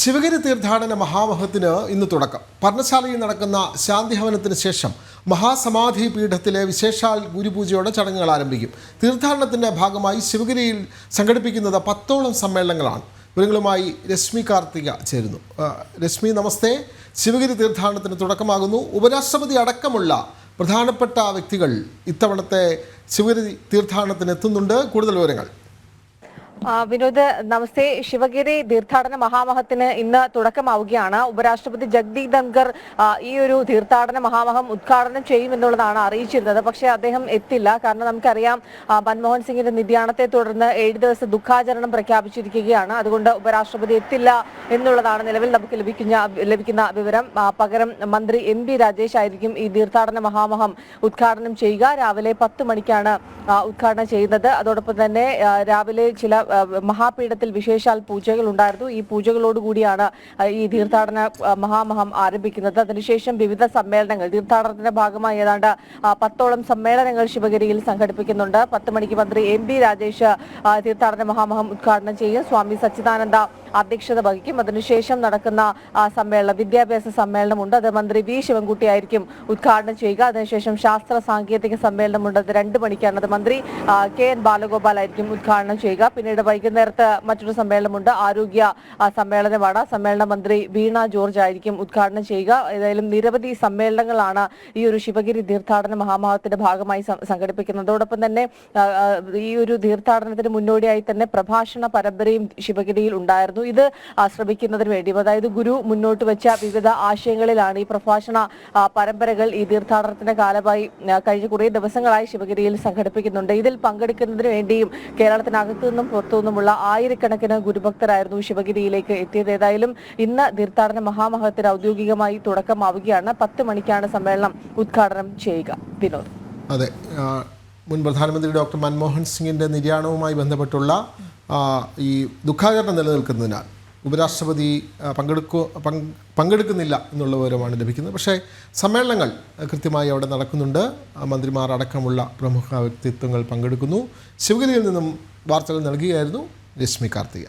ശിവഗിരി തീർത്ഥാടന മഹാമഹത്തിന് ഇന്ന് തുടക്കം. പർണശാലയിൽ നടക്കുന്ന ശാന്തിഹവനത്തിന് ശേഷം മഹാസമാധി പീഠത്തിലെ വിശേഷാൽ ഗുരുപൂജയോടെ ചടങ്ങുകൾ ആരംഭിക്കും. തീർത്ഥാടനത്തിൻ്റെ ഭാഗമായി ശിവഗിരിയിൽ സംഘടിപ്പിക്കുന്നത് 10ഓളം സമ്മേളനങ്ങളാണ്. വിവരങ്ങളുമായി രശ്മി കാർത്തിക ചേരുന്നു. രശ്മി, നമസ്തേ. ശിവഗിരി തീർത്ഥാടനത്തിന് തുടക്കമാകുന്നു. ഉപരാഷ്ട്രപതി അടക്കമുള്ള പ്രധാനപ്പെട്ട വ്യക്തികൾ ഇത്തവണത്തെ ശിവഗിരി തീർത്ഥാടനത്തിന് എത്തുന്നുണ്ട്. കൂടുതൽ വിവരങ്ങൾ. വിനോദ്, നമസ്തേ. ശിവഗിരി തീർത്ഥാടന മഹാമഹത്തിന് ഇന്ന് തുടക്കമാവുകയാണ്. ഉപരാഷ്ട്രപതി ജഗ്ദീപ് ധൻഖർ ഈ ഒരു തീർത്ഥാടന മഹാമഹം ഉദ്ഘാടനം ചെയ്യുമെന്നുള്ളതാണ് അറിയിച്ചിരുന്നത്. പക്ഷേ അദ്ദേഹം എത്തില്ല. കാരണം നമുക്കറിയാം, മൻമോഹൻ സിംഗിന്റെ നിര്യാണത്തെ തുടർന്ന് 7 ദിവസ ദുഃഖാചരണം പ്രഖ്യാപിച്ചിരിക്കുകയാണ്. അതുകൊണ്ട് ഉപരാഷ്ട്രപതി എത്തില്ല എന്നുള്ളതാണ് നിലവിൽ നമുക്ക് ലഭിക്കുന്ന വിവരം. പകരം മന്ത്രി MP രാജേഷ് ആയിരിക്കും ഈ തീർത്ഥാടന മഹാമഹം ഉദ്ഘാടനം ചെയ്യുക. രാവിലെ 10 മണിക്കാണ് ഉദ്ഘാടനം ചെയ്യുന്നത്. അതോടൊപ്പം തന്നെ രാവിലെ ചില മഹാപീഠത്തിൽ വിശേഷാൽ പൂജകൾ ഉണ്ടായിരുന്നു. ഈ പൂജകളോടുകൂടിയാണ് ഈ തീർത്ഥാടന മഹാമഹം ആരംഭിക്കുന്നത്. അതിനുശേഷം വിവിധ സമ്മേളനങ്ങൾ, തീർത്ഥാടനത്തിന്റെ ഭാഗമായി ഏതാണ്ട് 10ഓളം സമ്മേളനങ്ങൾ ശിവഗിരിയിൽ സംഘടിപ്പിക്കുന്നുണ്ട്. 10 മണിക്ക് മന്ത്രി MP രാജേഷ് തീർത്ഥാടന മഹാമഹം ഉദ്ഘാടനം ചെയ്യും. സ്വാമി സച്ചിദാനന്ദ അധ്യക്ഷത വഹിക്കും. അതിനുശേഷം നടക്കുന്ന സമ്മേളനം, വിദ്യാഭ്യാസ സമ്മേളനമുണ്ട്. അത് മന്ത്രി V ശിവൻകുട്ടി ആയിരിക്കും ഉദ്ഘാടനം ചെയ്യുക. അതിനുശേഷം ശാസ്ത്ര സാങ്കേതിക സമ്മേളനമുണ്ട്. അത് 2 മണിക്കാണ്. അത് മന്ത്രി KN ബാലഗോപാൽ ആയിരിക്കും ഉദ്ഘാടനം ചെയ്യുക. പിന്നീട് വൈകുന്നേരത്ത് മറ്റൊരു സമ്മേളനമുണ്ട്. ആരോഗ്യ സമ്മേളനമാണ്. സമ്മേളന മന്ത്രി വീണ ജോർജ് ആയിരിക്കും ഉദ്ഘാടനം ചെയ്യുക. ഏതായാലും നിരവധി സമ്മേളനങ്ങളാണ് ഈ ഒരു ശിവഗിരി തീർത്ഥാടന മഹാമഹത്തിന്റെ ഭാഗമായി സംഘടിപ്പിക്കുന്നത്. അതോടൊപ്പം തന്നെ ഈ ഒരു തീർത്ഥാടനത്തിന് മുന്നോടിയായി തന്നെ പ്രഭാഷണ പരമ്പരയും ശിവഗിരിയിൽ ഉണ്ടായിരുന്നു. ഇത് ശ്രമിക്കുന്നതിന് വേണ്ടി, അതായത് ഗുരു മുന്നോട്ട് വെച്ച വിവിധ ആശയങ്ങളിലാണ് ഈ പ്രഭാഷണ പരമ്പരകൾ ഈ തീർത്ഥാടനത്തിന്റെ കാലമായി കഴിഞ്ഞ കുറേ ദിവസങ്ങളായി ശിവഗിരിയിൽ സംഘടിപ്പിക്കുന്നുണ്ട്. ഇതിൽ പങ്കെടുക്കുന്നതിന് വേണ്ടിയും കേരളത്തിനകത്തു നിന്നും പുറത്തുനിന്നുമുള്ള ആയിരക്കണക്കിന് ഗുരുഭക്തരായിരുന്നു ശിവഗിരിയിലേക്ക് എത്തിയത്. ഏതായാലും ഇന്ന് തീർത്ഥാടന മഹാമഹത്തിന് ഔദ്യോഗികമായി തുടക്കമാവുകയാണ്. 10 മണിക്കാണ് സമ്മേളനം ഉദ്ഘാടനം ചെയ്യുക. വിനോദ്. അതെ, മുൻ പ്രധാനമന്ത്രി ഡോക്ടർ മൻമോഹൻ സിംഗിൻ്റെ നിര്യാണവുമായി ബന്ധപ്പെട്ടുള്ള ഈ ദുഃഖാചരണം നിലനിൽക്കുന്നതിനാൽ ഉപരാഷ്ട്രപതി പങ്കെടുക്കുന്നില്ല എന്നുള്ള വിവരമാണ് ലഭിക്കുന്നത്. പക്ഷേ സമ്മേളനങ്ങൾ കൃത്യമായി അവിടെ നടക്കുന്നുണ്ട്. മന്ത്രിമാർ അടക്കമുള്ള പ്രമുഖ വ്യക്തിത്വങ്ങൾ പങ്കെടുക്കുന്നു. ശിവഗിരിയിൽ നിന്നും വാർത്തകൾ നൽകുകയായിരുന്നു രശ്മി കാർത്തിക.